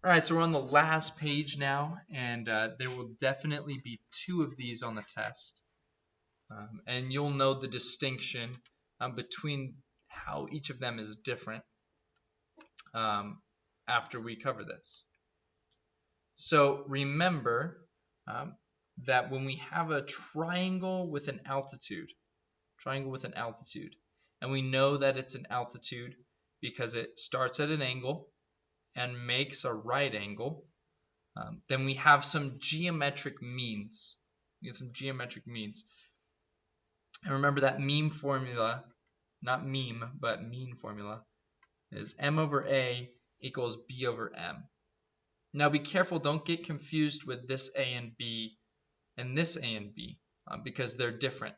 All right, so we're on the last page now, and there will definitely be 2 of these on the test. And you'll know the distinction between how each of them is different after we cover this. So remember that when we have a triangle with an altitude, and we know that it's an altitude because it starts at an angle and makes a right angle, then we have some geometric means. And remember that mean formula, not meme, but mean formula, is m over a equals b over m. Now be careful, don't get confused with this a and b and this a and b because they're different.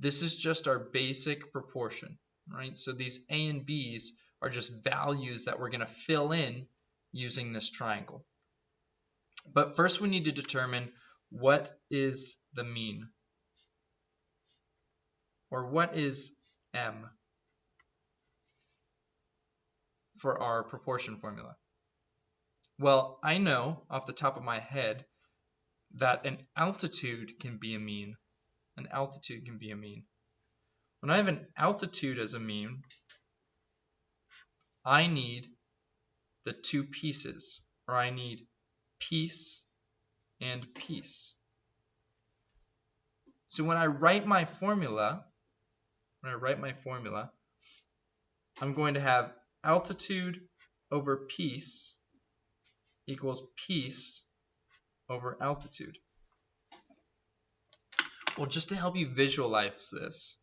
This is just our basic proportion, right? So these a and b's are just values that we're going to fill in using this triangle. But first we need to determine what is the mean, or what is m for our proportion formula. Well, I know off the top of my head that an altitude can be a mean. When I have an altitude as a mean, I need the 2 pieces, or I need piece and piece. So when I write my formula, I'm going to have altitude over piece equals piece over altitude. Well, just to help you visualize this,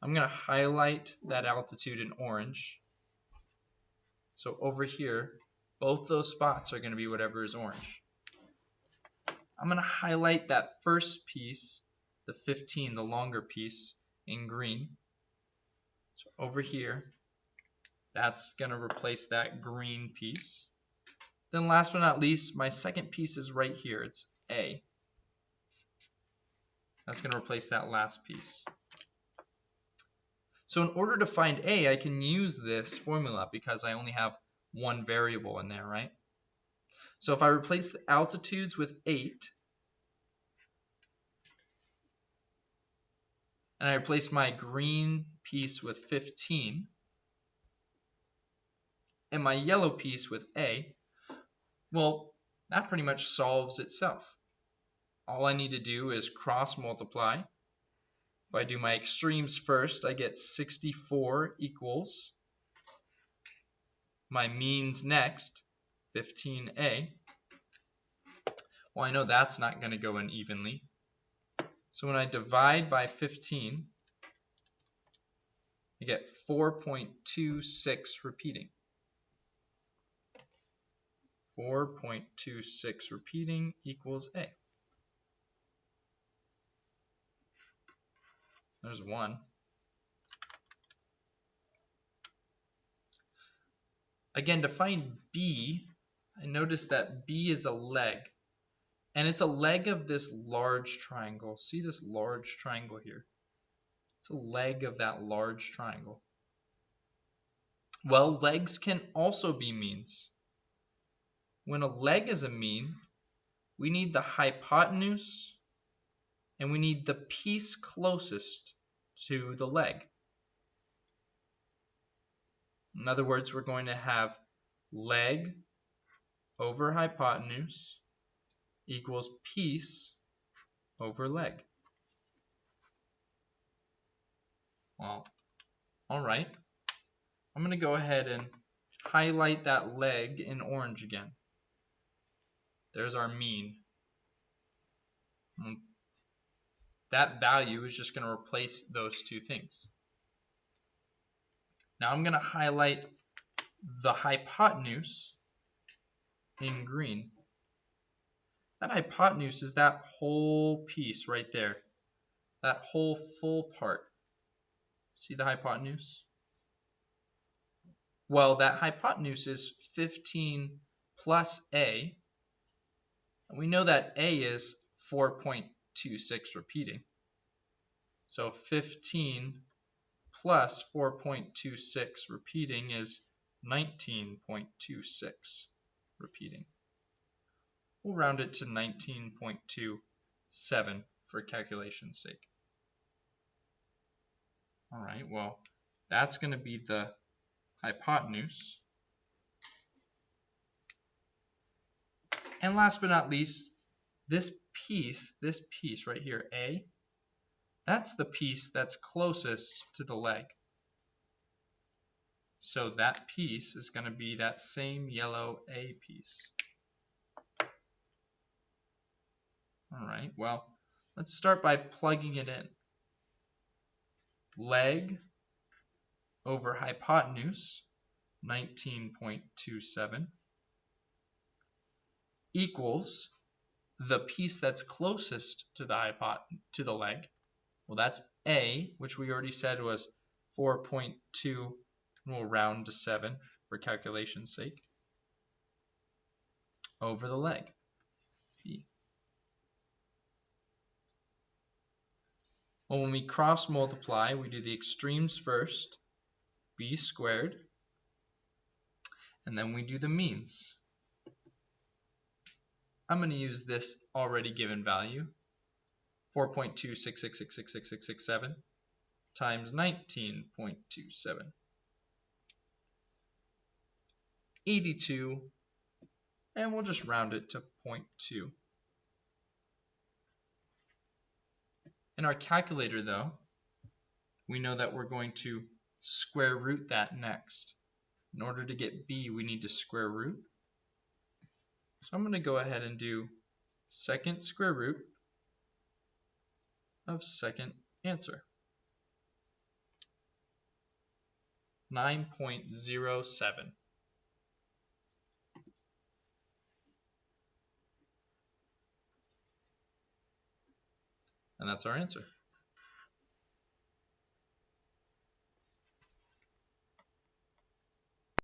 I'm going to highlight that altitude in orange. So over here, both those spots are going to be whatever is orange. I'm going to highlight that first piece, the 15, the longer piece, in green. So over here, that's going to replace that green piece. Then last but not least, my second piece is right here. It's A. That's going to replace that last piece. So in order to find A, I can use this formula because I only have one variable in there, right? So if I replace the altitudes with 8, and I replace my green piece with 15, and my yellow piece with A, well, that pretty much solves itself. All I need to do is cross multiply. If I do my extremes first, I get 64 equals my means next, 15A. Well, I know that's not going to go in evenly. So when I divide by 15, I get 4.26 repeating. 4.26 repeating equals A. There's 1. Again, to find B, I notice that B is a leg. And it's a leg of this large triangle. See this large triangle here? It's a leg of that large triangle. Well, legs can also be means. When a leg is a mean, we need the hypotenuse and we need the piece closest to the leg. In other words, we're going to have leg over hypotenuse equals piece over leg. Well, all right. I'm going to go ahead and highlight that leg in orange again. There's our mean. That value is just going to replace those 2 things. Now I'm going to highlight the hypotenuse in green. That hypotenuse is that whole piece right there. That whole full part. See the hypotenuse? Well, that hypotenuse is 15 plus A. And we know that A is 4.26 repeating. So 15 plus 4.26 repeating is 19.26. repeating. We'll round it to 19.27 for calculation's sake. All right, well, that's going to be the hypotenuse. And last but not least, this piece right here, A, that's the piece that's closest to the leg. So that piece is going to be that same yellow A piece. All right, well, let's start by plugging it in. Leg over hypotenuse, 19.27, equals the piece that's closest to the leg. Well, that's A, which we already said was 4.2, and we'll round to 7 for calculation's sake, over the leg, B. Well, when we cross multiply, we do the extremes first, B squared, and then we do the means. I'm going to use this already given value, 4.266666667 times 19.27. 82, and we'll just round it to 0.2. In our calculator, though, we know that we're going to square root that next. In order to get B, we need to square root. So I'm going to go ahead and do second square root of second answer, 9.07. And that's our answer.